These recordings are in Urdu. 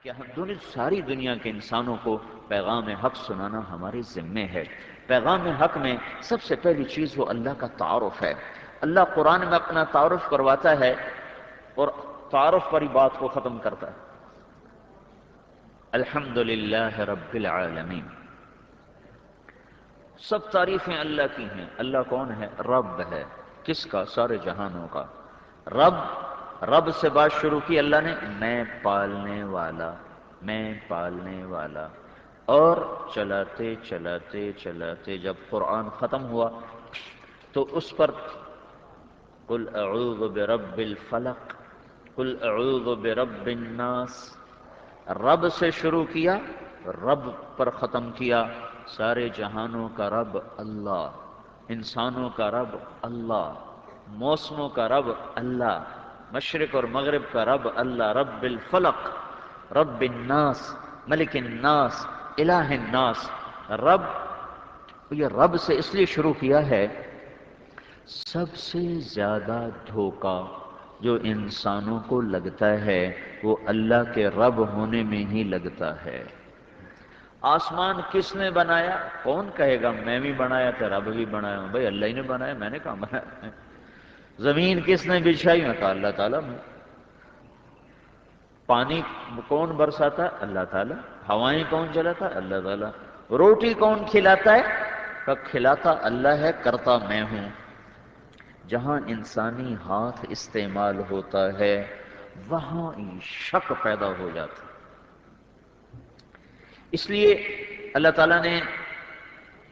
کہ ہم ساری دنیا کے انسانوں کو پیغام حق سنانا ہمارے ذمے ہے۔ پیغام حق میں سب سے پہلی چیز وہ اللہ کا تعارف ہے۔ اللہ قرآن میں اپنا تعارف کرواتا ہے اور تعارف پر ہی بات کو ختم کرتا ہے۔ الحمدللہ رب العالمین، سب تعریفیں اللہ کی ہیں۔ اللہ کون ہے؟ رب ہے۔ کس کا؟ سارے جہانوں کا رب۔ رب سے بات شروع کی اللہ نے، میں پالنے والا، میں پالنے والا، اور چلاتے چلاتے چلاتے جب قرآن ختم ہوا تو اس پر قل اعوذ برب الفلق، قل اعوذ برب الناس، رب سے شروع کیا، رب پر ختم کیا۔ سارے جہانوں کا رب اللہ، انسانوں کا رب اللہ، موسموں کا رب اللہ، مشرق اور مغرب کا رب اللہ، رب الفلق، رب الناس، ملک الناس، الہ الناس۔ رب، یہ رب سے اس لیے شروع کیا ہے، سب سے زیادہ دھوکہ جو انسانوں کو لگتا ہے وہ اللہ کے رب ہونے میں ہی لگتا ہے۔ آسمان کس نے بنایا؟ کون کہے گا میں بھی بنایا تھا، رب بھی بنایا ہوں؟ بھائی اللہ ہی نے بنایا، میں نے کہاں بنایا؟ زمین کس نے بچھائی؟ میں کہا اللہ تعالیٰ نے۔ پانی کون برساتا؟ اللہ تعالیٰ۔ ہوائیں کون چلاتا؟ اللہ تعالیٰ۔ روٹی کون کھلاتا ہے؟ کہ کھلاتا اللہ ہے، کرتا میں ہوں۔ جہاں انسانی ہاتھ استعمال ہوتا ہے وہاں شک پیدا ہو جاتا ہے۔ اس لیے اللہ تعالیٰ نے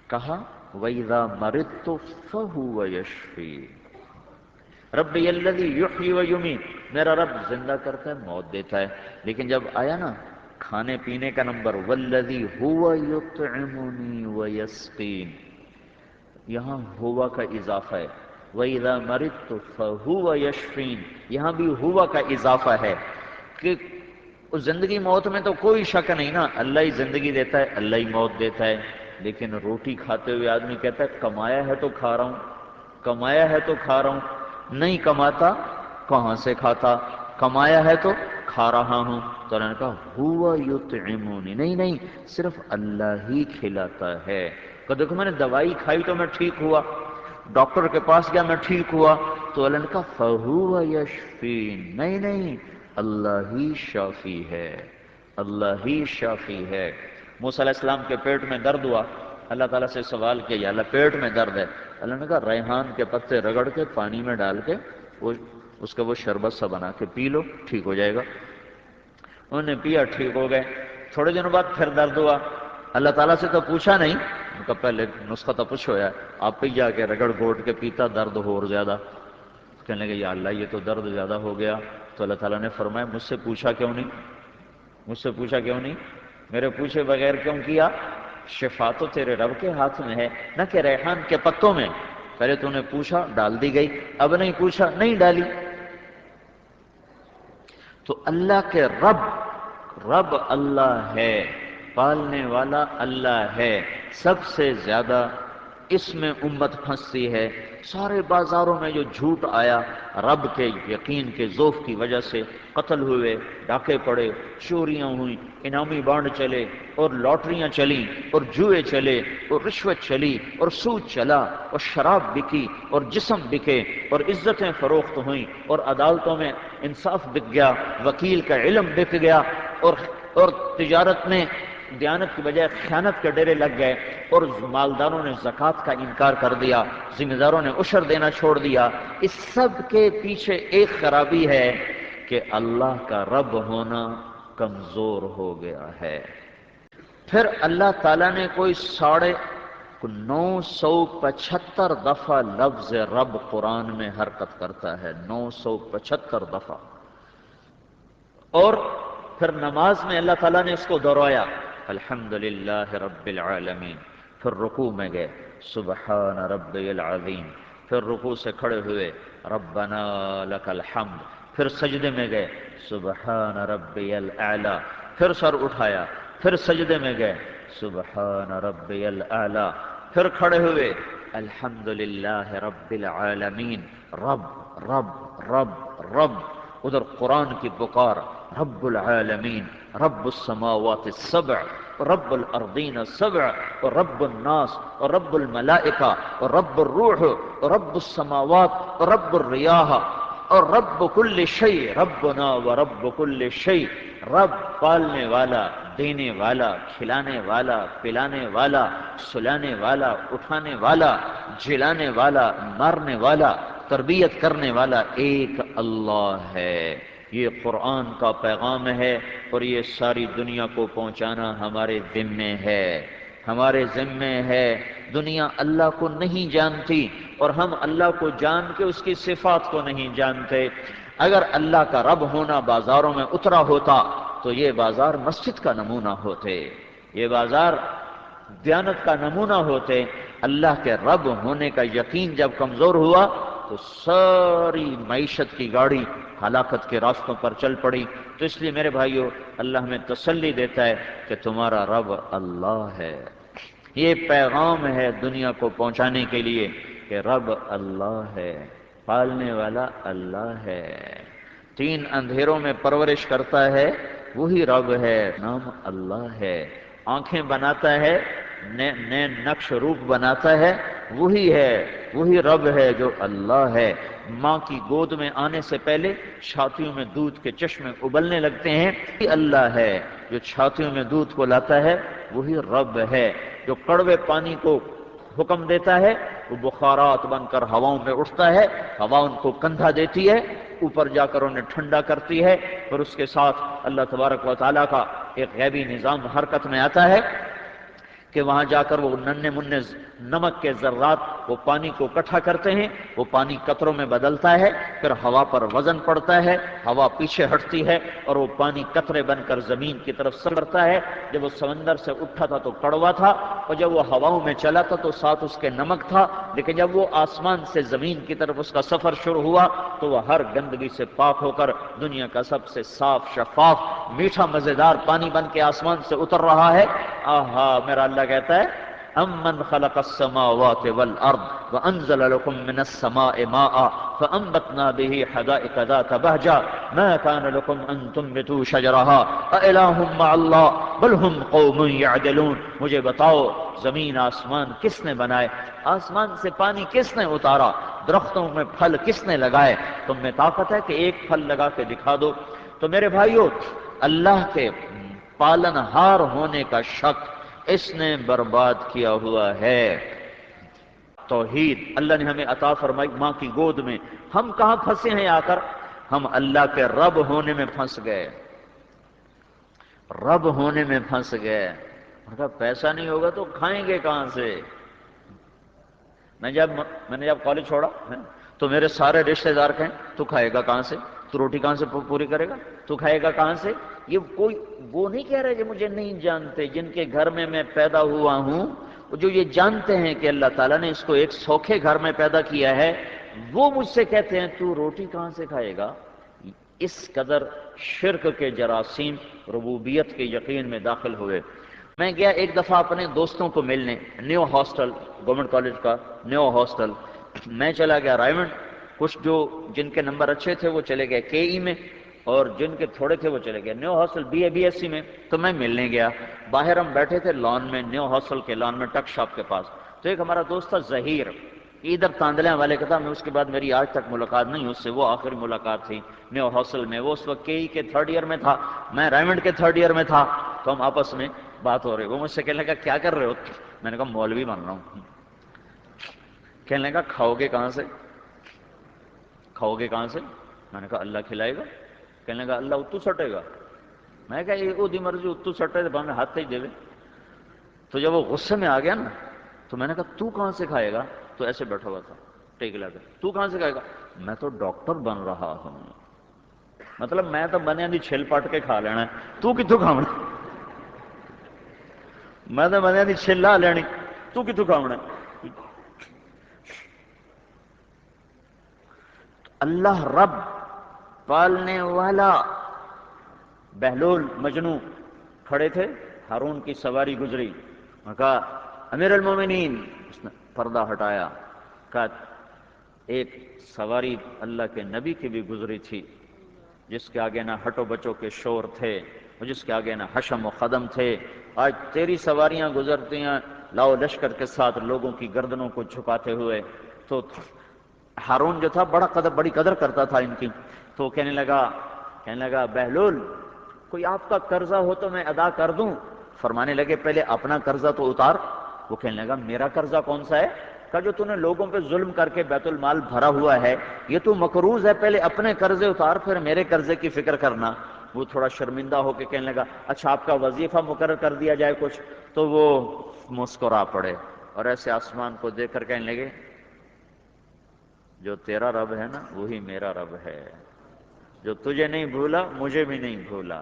کہا وَإِذَا مَرِضْتُ فَهُوَ يَشْفِينِ، ربی الذی یحیی و یمیت، میرا رب زندہ کرتا ہے، موت دیتا ہے۔ لیکن جب آیا نا کھانے پینے کا نمبر، والذی هو یطعمنی و یسقین، یہاں ہوا کا اضافہ ہے۔ وَإِذَا مَرِضْتُ فَهُوَ يَشْفِينِ، یہاں بھی ہوا کا اضافہ ہے کہ اس زندگی موت میں تو کوئی شک نہیں نا، اللہ ہی زندگی دیتا ہے، اللہ ہی موت دیتا ہے۔ لیکن روٹی کھاتے ہوئے آدمی کہتا ہے کمایا ہے تو کھا رہا ہوں، کمایا ہے تو کھا رہا ہوں، نہیں کماتا کہاں سے کھاتا؟ کمایا ہے تو کھا رہا ہوں۔ تو اللہ نے کہا ہوا یطعمنی، نہیں نہیں، صرف اللہ ہی کھلاتا ہے۔ کہ دیکھو میں نے دوائی کھائی تو میں ٹھیک ہوا، ڈاکٹر کے پاس گیا میں ٹھیک ہوا، تو اللہ نے کہا فہو یشفین، نہیں نہیں، اللہ ہی شافی ہے، اللہ ہی شافی ہے۔ موسیٰ علیہ السلام کے پیٹ میں درد ہوا، اللہ تعالیٰ سے سوال کیا یا اللہ پیٹ میں درد ہے، اللہ نے کہا ریحان کے پتے رگڑ کے پانی میں ڈال کے اس کا وہ شربت سا بنا کے پی لو، ٹھیک ہو جائے گا۔ انہوں نے پیا، ٹھیک ہو گئے۔ تھوڑے دنوں بعد پھر درد ہوا، اللہ تعالیٰ سے تو پوچھا نہیں، ان کا پہلے نسخہ تو پوچھو ہے، آپ پہ جا کے رگڑ گھوٹ کے پیتا، درد ہو اور زیادہ۔ کہنے لگے یا اللہ یہ تو درد زیادہ ہو گیا۔ تو اللہ تعالیٰ نے فرمایا مجھ سے پوچھا کیوں نہیں؟ مجھ سے پوچھا کیوں نہیں؟ میرے پوچھے بغیر کیوں کیا؟ شفا تو تیرے رب کے ہاتھ میں ہے، نہ کہ ریحان کے پتوں میں۔ پہلے تو نے پوچھا، ڈال دی گئی، اب نہیں پوچھا، نہیں ڈالی۔ تو اللہ کے رب اللہ ہے، پالنے والا اللہ ہے۔ سب سے زیادہ اس میں امت پھنستی ہے۔ سارے بازاروں میں جو جھوٹ آیا، رب کے یقین کے ذوف کی وجہ سے قتل ہوئے، ڈاکے پڑے، چوریاں ہوئیں، انعامی بانڈ چلے، اور لاٹریاں چلیں، اور جوئے چلے، اور رشوت چلی، اور سود چلا، اور شراب بکی، اور جسم بکے، اور عزتیں فروخت ہوئیں، اور عدالتوں میں انصاف بک گیا، وکیل کا علم بک گیا، اور تجارت میں دیانت کی بجائے خیانت کے ڈیرے لگ گئے، اور مالداروں نے زکوٰۃ کا انکار کر دیا، ذمہ داروں نے عشر دینا چھوڑ دیا۔ اس سب کے پیچھے ایک خرابی ہے کہ اللہ کا رب ہونا کمزور ہو گیا ہے۔ پھر اللہ تعالیٰ نے کوئی 975 دفعہ لفظ رب قرآن میں حرکت کرتا ہے، 975 دفعہ۔ اور پھر نماز میں اللہ تعالیٰ نے اس کو دہرایا، الحمدللہ رب العالمین۔ پھر رکوع میں گئے، سبحان ربی العظیم۔ پھر رکوع سے کھڑے ہوئے، ربنا لک الحمد۔ پھر سجدے میں گئے، سبحان ربی الاعلی۔ پھر سر اٹھایا، پھر سجدے میں گئے، سبحان ربی الاعلی۔ پھر کھڑے ہوئے، الحمدللہ رب العالمین، رب رب رب رب۔ ادھر قرآن کی پکار، رب العالمین رب السماوات السبع رب الارضین السبع اور رب الناس اور رب الملائکہ اور رب الروح اور رب السماوات اور رب الریاح اور رب کل شیء ربنا و رب کل شیء، رب پالنے والا، دینے والا، کھلانے والا، پلانے والا، سلانے والا، اٹھانے والا، جلانے والا، مارنے والا، تربیت کرنے والا ایک اللہ ہے۔ یہ قرآن کا پیغام ہے اور یہ ساری دنیا کو پہنچانا ہمارے ذمے ہے، ہمارے ذمے ہے۔ دنیا اللہ کو نہیں جانتی اور ہم اللہ کو جان کے اس کی صفات کو نہیں جانتے۔ اگر اللہ کا رب ہونا بازاروں میں اترا ہوتا تو یہ بازار مسجد کا نمونہ ہوتے، یہ بازار دیانت کا نمونہ ہوتے۔ اللہ کے رب ہونے کا یقین جب کمزور ہوا تو ساری معیشت کی گاڑی ہلاکت کے راستوں پر چل پڑی۔ تو اس لیے میرے بھائیو، اللہ ہمیں تسلی دیتا ہے کہ تمہارا رب اللہ ہے۔ یہ پیغام ہے دنیا کو پہنچانے کے لیے کہ رب اللہ ہے، پالنے والا اللہ ہے، تین اندھیروں میں پرورش کرتا ہے وہی رب ہے، نام اللہ ہے، آنکھیں بناتا ہے، نئے نقش روپ بناتا ہے، وہی ہے، وہی رب ہے جو اللہ ہے۔ ماں کی گود میں آنے سے پہلے چھاتیوں میں دودھ کے چشمے ابلنے لگتے ہیں، وہی اللہ ہے جو چھاتیوں میں دودھ کو لاتا ہے، وہی رب ہے جو کڑوے پانی کو حکم دیتا ہے، وہ بخارات بن کر ہواؤں میں اٹھتا ہے، ہوا ان کو کندھا دیتی ہے، اوپر جا کر انہیں ٹھنڈا کرتی ہے، اور اس کے ساتھ اللہ تبارک و تعالیٰ کا ایک غیبی نظام حرکت میں آتا ہے کہ وہاں جا کر وہ ننھے منھے نمک کے ذرات وہ پانی کو اکٹھا کرتے ہیں، وہ پانی قطروں میں بدلتا ہے، پھر ہوا پر وزن پڑتا ہے، ہوا پیچھے ہٹتی ہے اور وہ پانی قطرے بن کر زمین کی طرف سفرتا ہے۔ جب وہ سمندر سے اٹھا تھا تو کڑوا تھا، اور جب وہ ہواؤں میں چلا تھا تو ساتھ اس کے نمک تھا، لیکن جب وہ آسمان سے زمین کی طرف اس کا سفر شروع ہوا تو وہ ہر گندگی سے پاک ہو کر دنیا کا سب سے صاف، شفاف، میٹھا، مزیدار پانی بن کے آسمان سے اتر رہا ہے۔ آہا، میرا اللہ کہتا ہے امن خلق السماوات والارض وانزل لكم من السماء ماء فانبتنا به حدائق ذات بهجة ما كان لكم ان تنبتوا شجرها أإله مع الله بل هم قوم يعدلون۔ مجھے بتاؤ زمین آسمان کس نے بنائے؟ آسمان سے پانی کس نے اتارا؟ درختوں میں پھل کس نے لگائے؟ تم میں طاقت ہے کہ ایک پھل لگا کے دکھا دو؟ تو میرے بھائیو، اللہ کے پالنہار ہونے کا شک اس نے برباد کیا ہوا ہے۔ توحید اللہ نے ہمیں عطا فرمائی ماں کی گود میں، ہم کہاں پھنسے ہیں آ کر؟ ہم اللہ کے رب ہونے میں پھنس گئے، رب ہونے میں پھنس گئے۔ پیسہ نہیں ہوگا تو کھائیں گے کہاں سے؟ میں نے جب کالج چھوڑا تو میرے سارے رشتہ دار کہیں تو کھائے گا کہاں سے؟ تو روٹی کہاں سے پوری کرے گا؟ تو کھائے گا کہاں سے؟ یہ کوئی وہ نہیں کہہ رہے جو مجھے نہیں جانتے، جن کے گھر میں میں پیدا ہوا ہوں، جو یہ جانتے ہیں کہ اللہ تعالیٰ نے اس کو ایک سوکھے گھر میں پیدا کیا ہے، وہ مجھ سے کہتے ہیں تو روٹی کہاں سے کھائے گا؟ اس قدر شرک کے جراثیم ربوبیت کے یقین میں داخل ہوئے۔ میں گیا ایک دفعہ اپنے دوستوں کو ملنے، نیو ہاسٹل، گورنمنٹ کالج کا نیو ہاسٹل، میں چلا گیا رائمنڈ، کچھ جن کے نمبر اچھے تھے وہ چلے گئے کے ای میں، اور جن کے تھوڑے تھے وہ چلے گئے new hostel B A B S C میں۔ تو میں ملنے گیا، باہر ہم بیٹھے تھے لان میں، نیو ہاسٹل کے لان میں، ٹک شاپ کے پاس۔ تو ایک ہمارا دوست تھا ظہیر، ادھر تاندلیاں والے کا تھا، میں اس کے بعد میری آج تک ملاقات نہیں اس سے، وہ آخری ملاقات تھی نیو ہاسٹل میں۔ وہ اس وقت کے ای کے تھرڈ ایئر میں تھا، میں رائمنڈ کے تھرڈ ایئر میں تھا، تو ہم آپس میں بات ہو رہی، وہ مجھ سے کہنے لگا کیا کر رہے ہو؟ میں نے کہا مولوی بن رہا ہوں۔ کہنے لگا کھاؤ گے کہاں سے؟ کھاؤ گے کہاں سے؟ میں نے کہا اللہ کھلائے گا۔ کہنے لگا اللہ اتو سٹے گا؟ میں نے کہا یہ دی مرضی اتو سٹے تو ہمیں ہاتھ ہی دے دے۔ تو جب وہ غصے میں آ گیا نا تو میں نے کہا تو کہاں سے کھائے گا؟ تو ایسے بیٹھا ہوا تھا ٹیک لا کر، تو کہاں سے کھائے گا؟ میں تو ڈاکٹر بن رہا ہوں، مطلب میں تو بنیا دی چھل پٹ کے کھا لینا ہے، تو کتوں کھاونا؟ میں تو بنیا دی چھل لا لینی، تو کتوں کھاونا؟ اللہ رب پالنے والا۔ بہلول مجنو کھڑے تھے، ہارون کی سواری گزری، میں کہا امیر المومنین، اس نے پردہ ہٹایا، کہا ایک سواری اللہ کے نبی کی بھی گزری تھی جس کے آگے نہ ہٹو بچوں کے شور تھے، اور جس کے آگے نہ حشم و قدم تھے، آج تیری سواریاں گزرتی ہیں لاؤ لشکر کے ساتھ لوگوں کی گردنوں کو جھکاتے ہوئے۔ تو ہارون جو تھا بڑی قدر کرتا تھا ان کی، تو کہنے لگا بہلول کوئی آپ کا قرضہ ہو تو میں ادا کر دوں؟ فرمانے لگے پہلے اپنا قرضہ تو اتار۔ وہ کہنے لگا میرا قرضہ کون سا ہے؟ کہا جو تو نے لوگوں پہ ظلم کر کے بیت المال بھرا ہوا ہے، یہ تو مقروض ہے، پہلے اپنے قرضے اتار پھر میرے قرضے کی فکر کرنا۔ وہ تھوڑا شرمندہ ہو کے کہنے لگا اچھا آپ کا وظیفہ مقرر کر دیا جائے کچھ، تو وہ مسکرا پڑے اور ایسے آسمان کو دیکھ کر کہنے لگے جو تیرا رب ہے نا وہی میرا رب ہے، جو تجھے نہیں بھولا مجھے بھی نہیں بھولا۔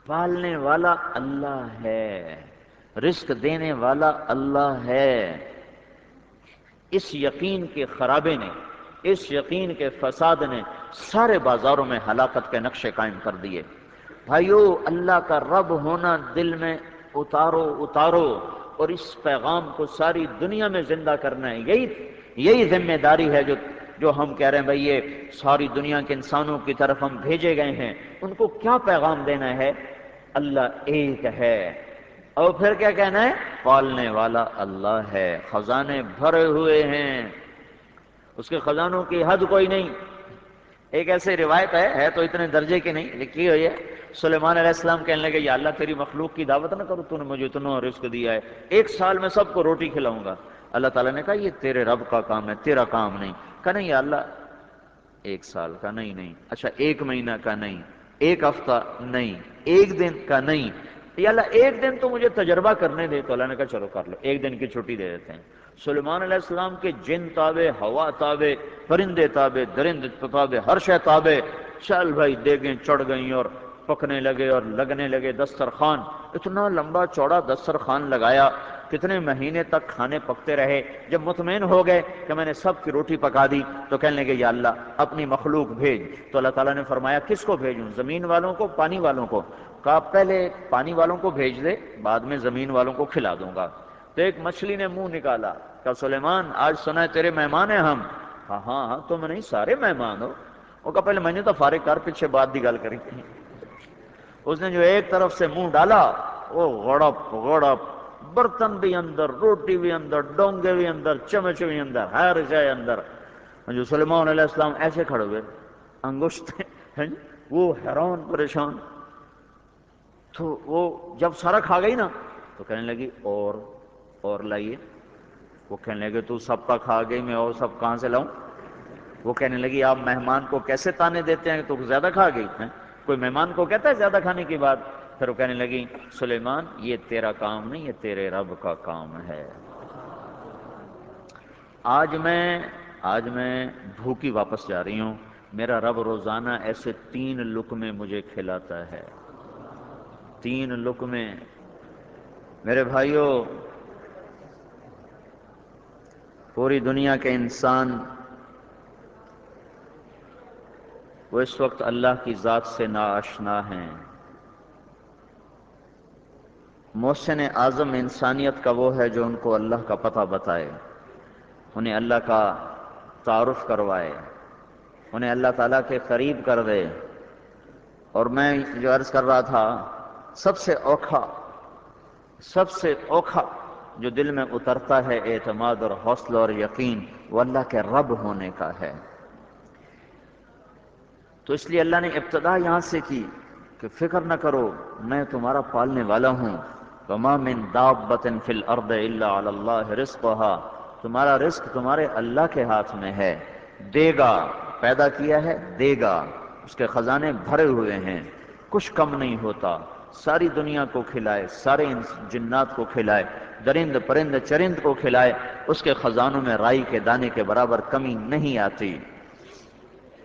پالنے والا اللہ ہے، رزق دینے والا اللہ ہے۔ اس یقین کے خرابے نے، اس یقین کے فساد نے سارے بازاروں میں ہلاکت کے نقشے قائم کر دیے۔ بھائیو اللہ کا رب ہونا دل میں اتارو اور اس پیغام کو ساری دنیا میں زندہ کرنا ہے۔ یہی ذمہ داری ہے جو ہم کہہ رہے ہیں بھائی یہ ساری دنیا کے انسانوں کی طرف ہم بھیجے گئے ہیں۔ ان کو کیا پیغام دینا ہے؟ اللہ ایک ہے، اور پھر کیا کہنا ہے؟ پالنے والا اللہ ہے، خزانے بھرے ہوئے ہیں، اس کے خزانوں کی حد کوئی نہیں۔ ایک ایسی روایت ہے تو اتنے درجے کی نہیں، لکھی ہوئی ہے، سلیمان علیہ السلام کہنے لگے یا اللہ تیری مخلوق کی دعوت نہ کروں، تو نے مجھے اتنا رزق دیا ہے، 1 سال میں سب کو روٹی کھلاؤں گا۔ اللہ تعالیٰ نے کہا یہ تیرے رب کا کام ہے، تیرا کام نہیں۔ کہا نہیں یا اللہ 1 سال کا نہیں، اچھا 1 مہینہ کا نہیں، 1 ہفتہ نہیں، 1 دن کا نہیں، یا اللہ 1 دن تو مجھے تجربہ کرنے دے۔ تو اللہ نے کہا چلو کر لو، 1 دن کی چھٹی دے دیتے ہیں۔ سلیمان علیہ السلام کے جن تابع، ہوا تابع، پرندے تابع، درند تابع، ہر شے تابع، چل بھائی دیگیں چڑھ گئیں اور پکنے لگے اور لگنے لگے دسترخوان۔ اتنا لمبا چوڑا دسترخوان لگایا، کتنے مہینے تک کھانے پکتے رہے۔ جب مطمئن ہو گئے کہ میں نے سب کی روٹی پکا دی تو کہنے لگے یا اللہ اپنی مخلوق بھیج۔ تو اللہ تعالیٰ نے فرمایا کس کو بھیجوں؟ زمین والوں کو، پانی والوں کو؟ کہا پہلے پانی والوں کو بھیج دے، بعد میں زمین والوں کو کھلا دوں گا۔ تو ایک مچھلی نے منہ نکالا، کہا سلیمان آج سنا ہے تیرے مہمان ہیں ہم۔ کہا ہاں تم نہیں سارے مہمان ہو۔ وہ کہا پہلے میں نے تو فارغ کر، پیچھے بات دی گل کری۔ اس نے جو ایک طرف سے منہ ڈالا وہ غڑپ، برتن بھی اندر، روٹی بھی اندر، ڈونگے بھی اندر، چمچ بھی اندر، ہر جائے اندر۔ جو سلیمان علیہ السلام ایسے کھڑے ہوئے، انگشت وہ حیران پریشان۔ تو وہ جب سارا کھا گئی نا تو کہنے لگی اور لائیے۔ وہ کہنے لگے تو سب کا کھا گئی، میں اور سب کہاں سے لاؤں؟ وہ کہنے لگی آپ مہمان کو کیسے تانے دیتے ہیں تو زیادہ کھا گئی ہیں؟ کوئی مہمان کو کہتا ہے زیادہ کھانے کی بات؟ پھر وہ کہنے لگی سلیمان یہ تیرا کام نہیں، یہ تیرے رب کا کام ہے۔ آج میں بھوکی واپس جا رہی ہوں، میرا رب روزانہ ایسے 3 لقمے مجھے کھلاتا ہے، 3 لقمے۔ میرے بھائیوں پوری دنیا کے انسان وہ اس وقت اللہ کی ذات سے ناآشنا ہیں۔ محسن اعظم انسانیت کا وہ ہے جو ان کو اللہ کا پتہ بتائے، انہیں اللہ کا تعارف کروائے، انہیں اللہ تعالیٰ کے قریب کر دے۔ اور میں جو عرض کر رہا تھا سب سے اوکھا جو دل میں اترتا ہے اعتماد اور حوصلہ اور یقین، وہ اللہ کے رب ہونے کا ہے۔ تو اس لیے اللہ نے ابتدا یہاں سے کی کہ فکر نہ کرو میں تمہارا پالنے والا ہوں۔ وَمَا مِن دَابَّةٍ فِي الْأَرْضِ إِلَّا عَلَى اللَّهِ رِزْقُهَا، تمہارا رزق تمہارے اللہ کے ہاتھ میں ہے، دے گا، پیدا کیا ہے دے گا، اس کے خزانے بھرے ہوئے ہیں، کچھ کم نہیں ہوتا، ساری دنیا کو کھلائے، سارے جنات کو کھلائے، درند پرند چرند کو کھلائے، اس کے خزانوں میں رائی کے دانے کے برابر کمی نہیں آتی۔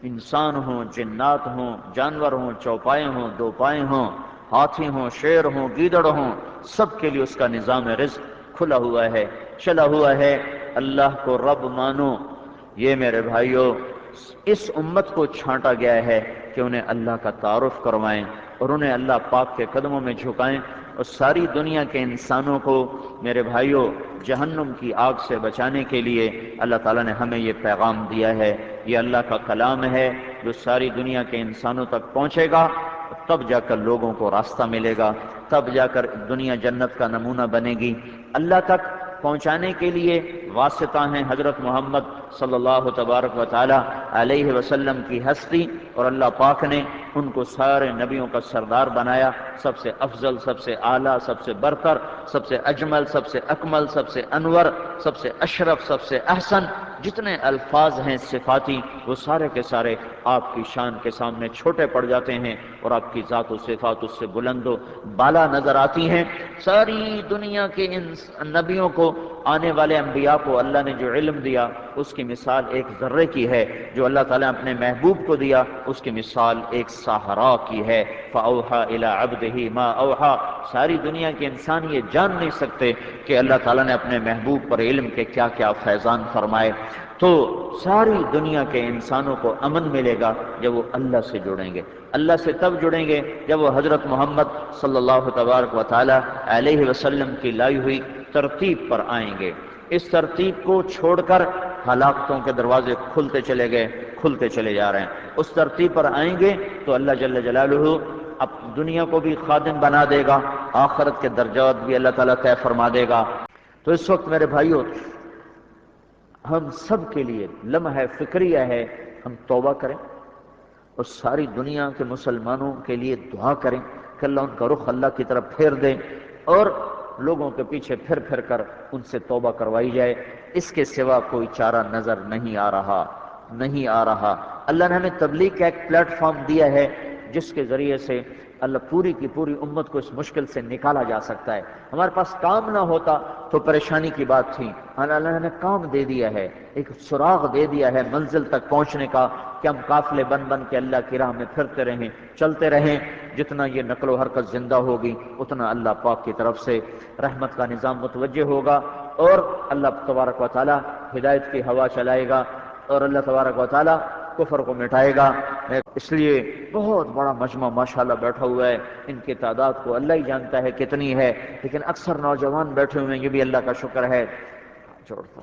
انسان ہوں، جنات ہوں، جانور ہوں، چوپائے ہوں، 2 پائے ہوں، ہاتھی ہوں، شیر ہوں، گیدڑ ہوں، سب کے لیے اس کا نظام رزق کھلا ہوا ہے، چلا ہوا ہے۔ اللہ کو رب مانو۔ یہ میرے بھائیوں اس امت کو چھانٹا گیا ہے کہ انہیں اللہ کا تعارف کروائیں اور انہیں اللہ پاک کے قدموں میں جھکائیں، اور ساری دنیا کے انسانوں کو میرے بھائیوں جہنم کی آگ سے بچانے کے لیے اللہ تعالیٰ نے ہمیں یہ پیغام دیا ہے۔ یہ اللہ کا کلام ہے جو ساری دنیا کے انسانوں تک پہنچے گا، تب جا کر لوگوں کو راستہ ملے گا، تب جا کر دنیا جنت کا نمونہ بنے گی۔ اللہ تک پہنچانے کے لیے واسطہ ہیں حضرت محمد صلی اللہ تبارک و تعالی علیہ وسلم کی ہستی، اور اللہ پاک نے ان کو سارے نبیوں کا سردار بنایا، سب سے افضل، سب سے اعلیٰ، سب سے برتر، سب سے اجمل، سب سے اکمل، سب سے انور، سب سے اشرف، سب سے احسن۔ جتنے الفاظ ہیں صفاتی وہ سارے کے سارے آپ کی شان کے سامنے چھوٹے پڑ جاتے ہیں، اور آپ کی ذات و صفات اس سے بلند و بالا نظر آتی ہیں۔ ساری دنیا کے ان نبیوں کو، آنے والے انبیاء کو اللہ نے جو علم دیا اس کی مثال ایک ذرے کی ہے، جو اللہ تعالیٰ نے اپنے محبوب کو دیا اس کی مثال ایک صحرا کی ہے۔ فَأَوْحَى إِلَىٰ عَبْدِهِ مَا أَوْحَىٰ۔ ساری دنیا کے انسان یہ جان نہیں سکتے کہ اللہ تعالیٰ نے اپنے محبوب پر علم کے کیا کیا فیضان فرمائے۔ تو ساری دنیا کے انسانوں کو امن ملے گا جب وہ اللہ سے جڑیں گے۔ اللہ سے تب جڑیں گے جب وہ حضرت محمد صلی اللہ تبارک و تعالی علیہ وسلم کی لائی ہوئی ترتیب پر آئیں گے۔ اس ترتیب کو چھوڑ کر ہلاکتوں کے دروازے کھلتے چلے گئے، کھلتے چلے جا رہے ہیں۔ اس ترتیب پر آئیں گے تو اللہ جل جلالہ اب دنیا کو بھی خادم بنا دے گا، آخرت کے درجات بھی اللہ تعالیٰ طے فرما دے گا۔ تو اس وقت میرے بھائیو، ہم سب کے لیے لمحہ فکریہ ہے، ہم توبہ کریں اور ساری دنیا کے مسلمانوں کے لیے دعا کریں کہ اللہ ان کا رخ اللہ کی طرف پھیر دے، اور لوگوں کے پیچھے پھر پھر کر ان سے توبہ کروائی جائے۔ اس کے سوا کوئی چارہ نظر نہیں آ رہا، نہیں آ رہا۔ اللہ نے ہمیں تبلیغ کا ایک پلیٹ فارم دیا ہے جس کے ذریعے سے اللہ پوری کی پوری امت کو اس مشکل سے نکالا جا سکتا ہے۔ ہمارے پاس کام نہ ہوتا تو پریشانی کی بات تھی، اللہ نے کام دے دیا ہے، ایک سراغ دے دیا ہے منزل تک پہنچنے کا، کہ ہم قافلے بن بن کے اللہ کی راہ میں پھرتے رہیں، چلتے رہیں۔ جتنا یہ نقل و حرکت زندہ ہوگی اتنا اللہ پاک کی طرف سے رحمت کا نظام متوجہ ہوگا، اور اللہ تبارک و تعالی ہدایت کی ہوا چلائے گا، اور اللہ تبارک و تعالی کفر کو مٹائے گا۔ اس لیے بہت بڑا مجمع ماشاءاللہ بیٹھا ہوا ہے، ان کی تعداد کو اللہ ہی جانتا ہے کتنی ہے، لیکن اکثر نوجوان بیٹھے ہوئے ہیں، یہ بھی اللہ کا شکر ہے۔ جوڑتا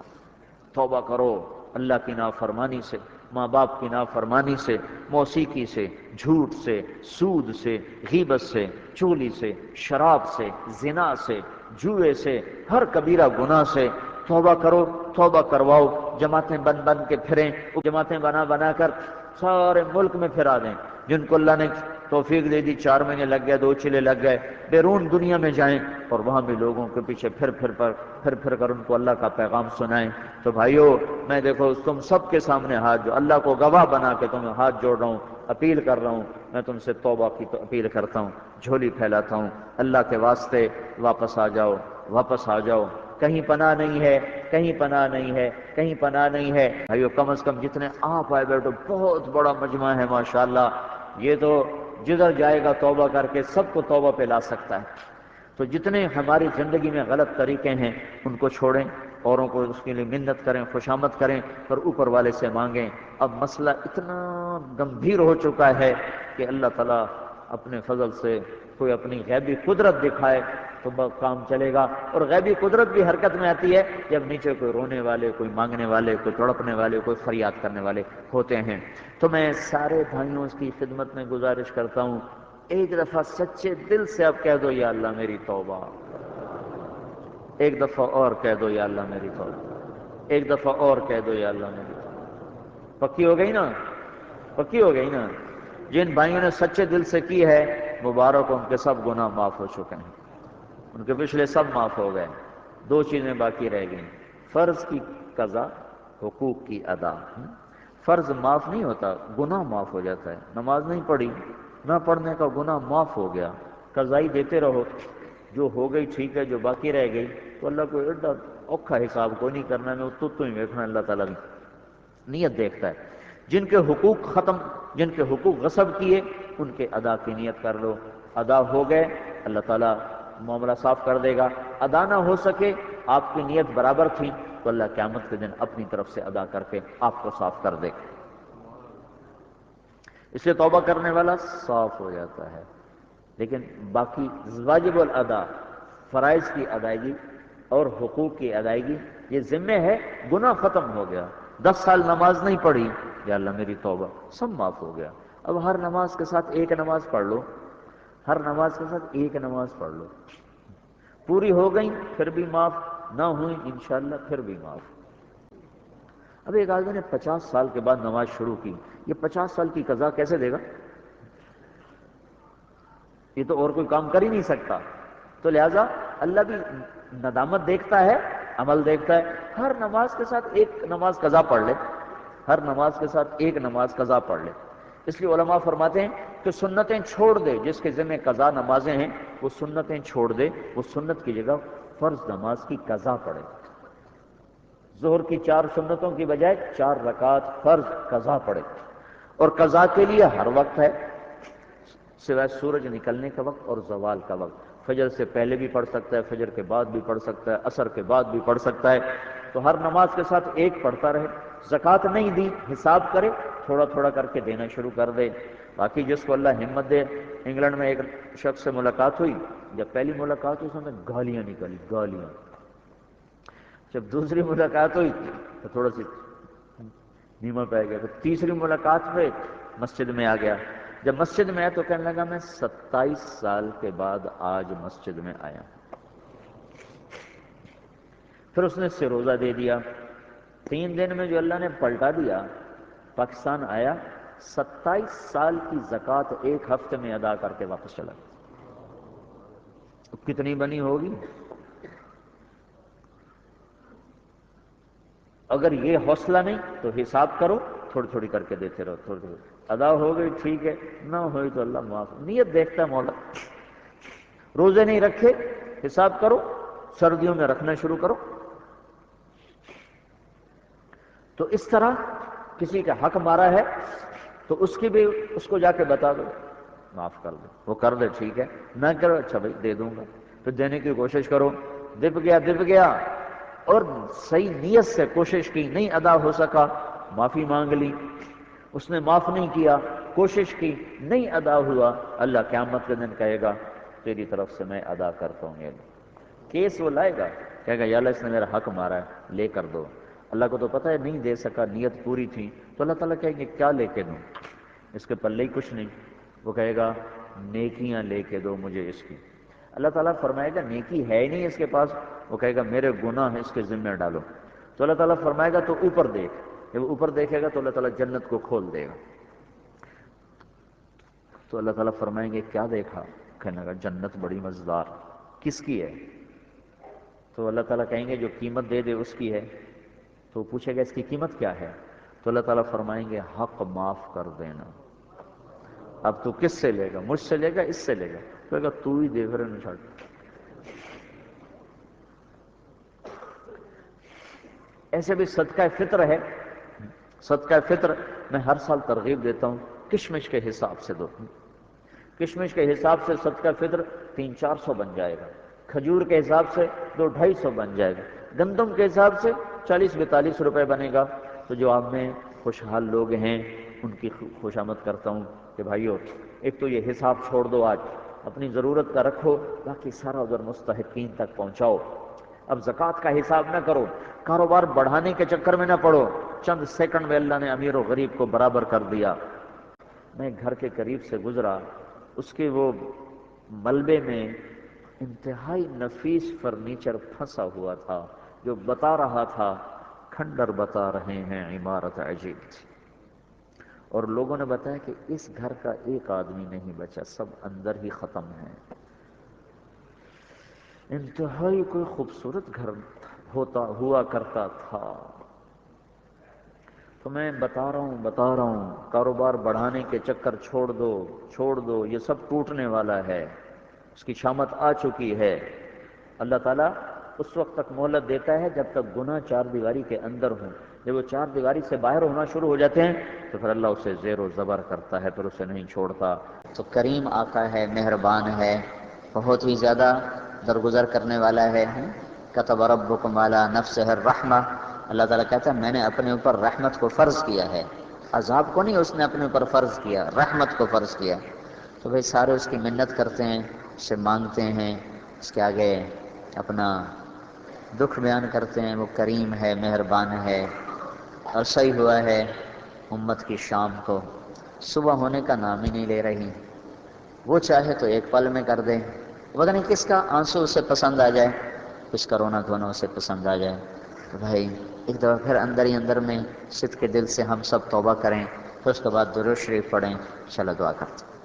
توبہ کرو اللہ کی نافرمانی سے، ماں باپ کی نافرمانی سے، موسیقی سے، جھوٹ سے، سود سے، غیبت سے، چولی سے، شراب سے، زنا سے، جوئے سے، ہر کبیرہ گناہ سے توبہ کرو، توبہ کرواؤ۔ جماعتیں بن بن کے پھریں، جماعتیں بنا بنا کر سارے ملک میں پھرا دیں۔ جن کو اللہ نے توفیق دے دی 4 مہینے لگ گئے، 2 چلے لگ گئے، بیرون دنیا میں جائیں اور وہاں بھی لوگوں کے پیچھے پھر کر ان کو اللہ کا پیغام سنائیں۔ تو بھائیو، میں دیکھو تم سب کے سامنے ہاتھ جو اللہ کو گواہ بنا کے تمہیں ہاتھ جوڑ رہا ہوں، اپیل کر رہا ہوں، میں تم سے توبہ کی اپیل کرتا ہوں، جھولی پھیلاتا ہوں، اللہ کے واسطے واپس آ جاؤ، واپس آ جاؤ۔ کہیں پناہ نہیں ہے، کہیں پناہ نہیں ہے، کہیں پناہ نہیں ہے۔ بھائیو، کم از کم جتنے آپ آئے بیٹھو، بہت بڑا مجمع ہے ماشاءاللہ، یہ تو جدھر جائے گا توبہ کر کے سب کو توبہ پہ لا سکتا ہے۔ تو جتنے ہماری زندگی میں غلط طریقے ہیں ان کو چھوڑیں، اوروں کو اس کے لیے منت کریں، خوشامد کریں، پر اوپر والے سے مانگیں۔ اب مسئلہ اتنا گمبھیر ہو چکا ہے کہ اللہ تعالیٰ اپنے فضل سے کوئی اپنی غیبی قدرت دکھائے تو کام چلے گا، اور غیبی قدرت بھی حرکت میں آتی ہے جب نیچے کوئی رونے والے، کوئی مانگنے والے، کوئی تڑپنے والے، کوئی فریاد کرنے والے ہوتے ہیں۔ تو میں سارے بھائیوں کی خدمت میں گزارش کرتا ہوں، ایک دفعہ سچے دل سے اب کہہ دو یا اللہ میری توبہ، ایک دفعہ اور کہہ دو یا اللہ میری توبہ، ایک دفعہ اور کہہ دو یا اللہ میری توبہ۔ پکی ہو گئی نا؟ پکی ہو گئی نا؟ جن بھائیوں نے سچے دل سے کی ہے مبارک، ان کے سب گناہ معاف ہو چکے ہیں، ان کے پچھلے سب معاف ہو گئے۔ 2 چیزیں باقی رہ گئیں، فرض کی قضا، حقوق کی ادا۔ فرض معاف نہیں ہوتا، گناہ معاف ہو جاتا ہے۔ نماز نہیں پڑھی، نہ پڑھنے کا گناہ معاف ہو گیا، قضائی دیتے رہو، جو ہو گئی ٹھیک ہے، جو باقی رہ گئی تو اللہ کو ایڈا اوکھا حساب کوئی نہیں کرنا، میں تو ہی دیکھنا، اللہ تعالیٰ بھی نیت دیکھتا ہے۔ جن کے حقوق ختم، جن کے حقوق غصب کیے، ان کے ادا کی نیت کر لو، ادا ہو گئے اللہ تعالیٰ معاملہ صاف کر دے گا۔ ادا نہ ہو سکے، آپ کی نیت برابر تھی تو اللہ قیامت کے دن اپنی طرف سے ادا کر کے آپ کو صاف کر دے گا۔ اس لیے توبہ کرنے والا صاف ہو جاتا ہے۔ لیکن باقی واجب الادا، فرائض کی ادائیگی اور حقوق کی ادائیگی، یہ ذمہ ہے، گناہ ختم ہو گیا۔ 10 سال نماز نہیں پڑھی، یا اللہ میری توبہ، سب معاف ہو گیا۔ اب ہر نماز کے ساتھ ایک نماز پڑھ لو، ہر نماز کے ساتھ ایک نماز پڑھ لو، پوری ہو گئی پھر بھی معاف، نہ ہوئی انشاءاللہ پھر بھی معاف۔ اب ایک آدمی نے 50 سال کے بعد نماز شروع کی، یہ 50 سال کی قضا کیسے دے گا؟ یہ تو اور کوئی کام کر ہی نہیں سکتا۔ تو لہذا اللہ بھی ندامت دیکھتا ہے، عمل دیکھتا ہے۔ ہر نماز کے ساتھ ایک نماز قضا پڑھ لے، ہر نماز کے ساتھ ایک نماز قضا پڑھ لے۔ اس لیے علماء فرماتے ہیں کہ سنتیں چھوڑ دے، جس کے ذمہ قضا نمازیں ہیں وہ سنتیں چھوڑ دے، وہ سنت کی جگہ فرض نماز کی قضا پڑھے۔ ظہر کی 4 سنتوں کی بجائے 4 رکعت فرض قضا پڑھے، اور قضا کے لیے ہر وقت ہے سوائے سورج نکلنے کا وقت اور زوال کا وقت۔ فجر سے پہلے بھی پڑھ سکتا ہے، فجر کے بعد بھی پڑھ سکتا ہے، عصر کے بعد بھی پڑھ سکتا ہے۔ تو ہر نماز کے ساتھ ایک پڑھتا رہے۔ زکوٰۃ نہیں دی، حساب کرے، تھوڑا تھوڑا کر کے دینا شروع کر دے۔ باقی جس کو اللہ ہمت دے، انگلینڈ میں ایک شخص سے ملاقات ہوئی، جب پہلی ملاقات ہوئی اس میں گالیاں نکلی، گالیاں۔ جب دوسری ملاقات ہوئی تو تھوڑا سی نیما پہ گیا، تو تیسری ملاقات پہ مسجد میں آ گیا۔ جب مسجد میں آیا تو کہنے لگا میں 27 سال کے بعد آج مسجد میں آیا۔ پھر اس نے اس سے روزہ دے دیا۔ 3 دن میں جو اللہ نے پلٹا دیا، پاکستان آیا، 27 سال کی زکوٰۃ 1 ہفتے میں ادا کر کے واپس چلا گیا۔ کتنی بنی ہوگی؟ اگر یہ حوصلہ نہیں تو حساب کرو، تھوڑی تھوڑی کر کے دیتے رہو، تھوڑی تھوڑی۔ ادا ہو گئی ٹھیک ہے، نہ ہوئی تو اللہ معاف۔ نیت دیکھتا ہے مولا۔ روزے نہیں رکھے، حساب کرو، سردیوں میں رکھنا شروع کرو۔ تو اس طرح کسی کا حق مارا ہے تو اس کی بھی اس کو جا کے بتا دو، معاف کر دو۔ وہ کر دے ٹھیک ہے، نہ کرو اچھا بھائی دے دوں گا، پھر دینے کی کوشش کرو۔ دب گیا اور صحیح نیت سے کوشش کی، نہیں ادا ہو سکا، معافی مانگ لی۔ اس نے معاف نہیں کیا، کوشش کی، نہیں ادا ہوا، اللہ قیامت کے دن کہے گا تیری طرف سے میں ادا کرتا ہوں۔ یہ کیس وہ لائے گا، کہے گا یا اللہ اس نے میرا حق مارا ہے، لے کر دو۔ اللہ کو تو پتہ ہے نہیں دے سکا، نیت پوری تھی، تو اللہ تعالیٰ کہے گے کیا لے کے دوں؟ اس کے پلے ہی کچھ نہیں۔ وہ کہے گا نیکیاں لے کے دو مجھے اس کی۔ اللہ تعالیٰ فرمائے گا نیکی ہے ہی نہیں اس کے پاس، وہ کہے گا میرے گناہ اس کے ذمہ ڈالو۔ تو اللہ تعالیٰ فرمائے گا تو اوپر دیکھ۔ جب اوپر دیکھے گا تو اللہ تعالیٰ جنت کو کھول دے گا۔ تو اللہ تعالیٰ فرمائیں گے کیا دیکھا؟ کہنے لگا جنت بڑی مزیدار، کس کی ہے؟ تو اللہ تعالیٰ کہیں گے جو قیمت دے دے اس کی ہے۔ تو پوچھے گا اس کی قیمت کیا ہے؟ تو اللہ تعالیٰ فرمائیں گے حق معاف کر دینا۔ اب تو کس سے لے گا؟ مجھ سے لے گا، اس سے لے گا؟ کہے گا تو ہی دے، پھر چھوڑ۔ ایسے بھی صدقہ فطر ہے۔ صدقہ فطر میں ہر سال ترغیب دیتا ہوں، کشمش کے حساب سے دو۔ کشمش کے حساب سے صدقہ فطر 300-400 بن جائے گا، کھجور کے حساب سے 200-250 بن جائے گا، گندم کے حساب سے 40-42 روپے بنے گا۔ تو جو آپ میں خوشحال لوگ ہیں ان کی خوشامد کرتا ہوں کہ بھائیو ایک تو یہ حساب چھوڑ دو، آج اپنی ضرورت کا رکھو، باقی سارا ادھر مستحقین تک پہنچاؤ۔ اب زکوٰۃ کا حساب نہ کرو، کاروبار بڑھانے کے چکر میں نہ پڑو۔ چند سیکنڈ میں اللہ نے امیر و غریب کو برابر کر دیا۔ میں گھر کے قریب سے گزرا، اس کے وہ ملبے میں انتہائی نفیس فرنیچر پھنسا ہوا تھا، جو بتا رہا تھا کھنڈر بتا رہے ہیں عمارت عجیب تھی، اور لوگوں نے بتایا کہ اس گھر کا ایک آدمی نہیں بچا، سب اندر ہی ختم ہیں۔ انتہائی کوئی خوبصورت گھر ہوا کرتا تھا۔ تو میں بتا رہا ہوں کاروبار بڑھانے کے چکر چھوڑ دو، یہ سب ٹوٹنے والا ہے، اس کی شامت آ چکی ہے۔ اللہ تعالیٰ اس وقت تک مہلت دیتا ہے جب تک گناہ 4 دیواری کے اندر ہوں۔ جب وہ 4 دیواری سے باہر ہونا شروع ہو جاتے ہیں تو پھر اللہ اسے زیر و زبر کرتا ہے، پھر اسے نہیں چھوڑتا۔ تو کریم آقا ہے، مہربان ہے، بہت ہی زیادہ درگزر کرنے والا ہے۔ کتب ربکم علی نفسہ الرحمہ، اللہ تعالیٰ کہتا ہے میں نے اپنے اوپر رحمت کو فرض کیا ہے، عذاب کو نہیں اس نے اپنے اوپر فرض کیا، رحمت کو فرض کیا۔ تو بھائی سارے اس کی منت کرتے ہیں، اس سے مانگتے ہیں، اس کے آگے اپنا دکھ بیان کرتے ہیں۔ وہ کریم ہے، مہربان ہے۔ اور صحیح ہوا ہے امت کی شام کو صبح ہونے کا نام ہی نہیں لے رہی. وہ چاہے تو ایک پل میں کر دے. پتہ نہیں کس کا آنسو اسے پسند آ جائے، کچھ کا رونا دھونا اسے پسند آ جائے. تو بھائی ایک دفعہ پھر اندر ہی اندر میں صدق کے دل سے ہم سب توبہ کریں، پھر اس کے بعد درود شریف پڑھیں. چلو دعا کرتے ہیں.